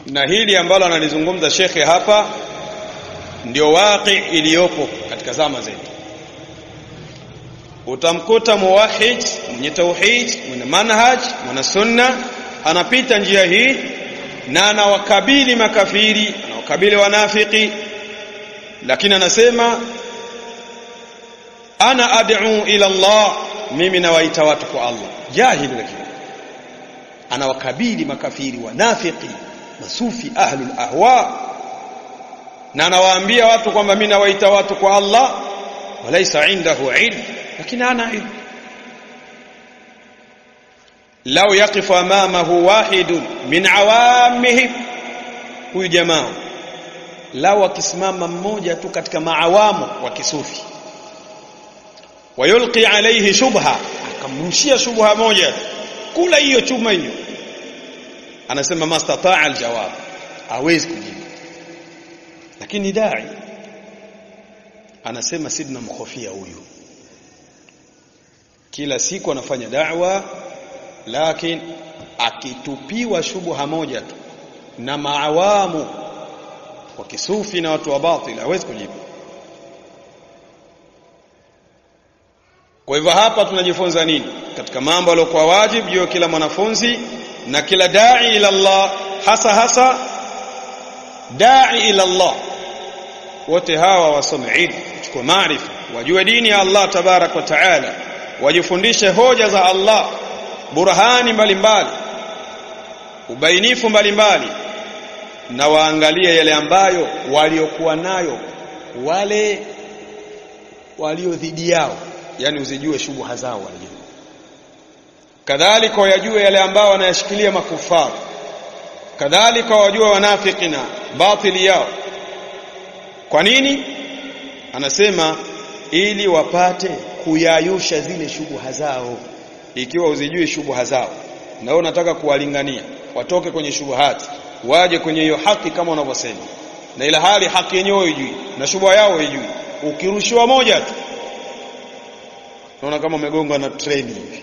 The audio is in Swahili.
Na hili ambalo analizungumza shekhe hapa ndio waqi iliyopo katika zama zetu. Utamkuta muwahhid mwenye tauhid, mwenye manhaj, mwenye sunna, anapita njia hii na anawakabili makafiri, anawakabili wanafiki, lakini anasema ana ad'u ila Allah, mimi nawaita watu kwa Allah. Jahili, lakini anawakabili makafiri, wanafiki, masufi, ahlul ahwa, na anawaambia watu kwamba mimi nawaita watu kwa Allah, walaysa indahu ilm, lakini ana ilm. Lau yaqifu amamahu wahidun min awamihim, huyu jamaa lau akisimama mmoja tu katika maawamu wa kisufi, wayulqi alayhi shubha, akamrushia shubha moja, kula hiyo chuma hiyo, anasema mastataa aljawab, hawezi kujibu. Lakini dai anasema sidna mkhofia huyu, kila siku anafanya da'wa, lakini akitupiwa shubha moja tu na maawamu wa kisufi na watu wa batili, hawezi kujibu. Kwa hivyo hapa tunajifunza nini katika mambo yaliokuwa wajibu juu ya kila mwanafunzi na kila dai ila Allah, hasa dai ila Allah? Wote hawa wasome ilmu, wachukue maarifa, wajue dini ya Allah tabarak wa taala, wajifundishe hoja za Allah, burhani mbalimbali, ubainifu mbalimbali, na waangalie yale ambayo waliokuwa nayo wale walio dhidi yao, yani uzijue shubha zao wale. Kadhalika wajue yale ambao wanayashikilia makufaru, kadhalika wajue wanafiki na batili yao. Kwa nini? Anasema ili wapate kuyayusha zile shubha zao. Ikiwa uzijui shubha zao na wewe unataka kuwalingania watoke kwenye shubahati waje kwenye hiyo haki kama unavyosema, na ila hali haki yenyewe hujui na shubha yao hujui, ukirushiwa moja tu unaona kama umegonga na treni hivi.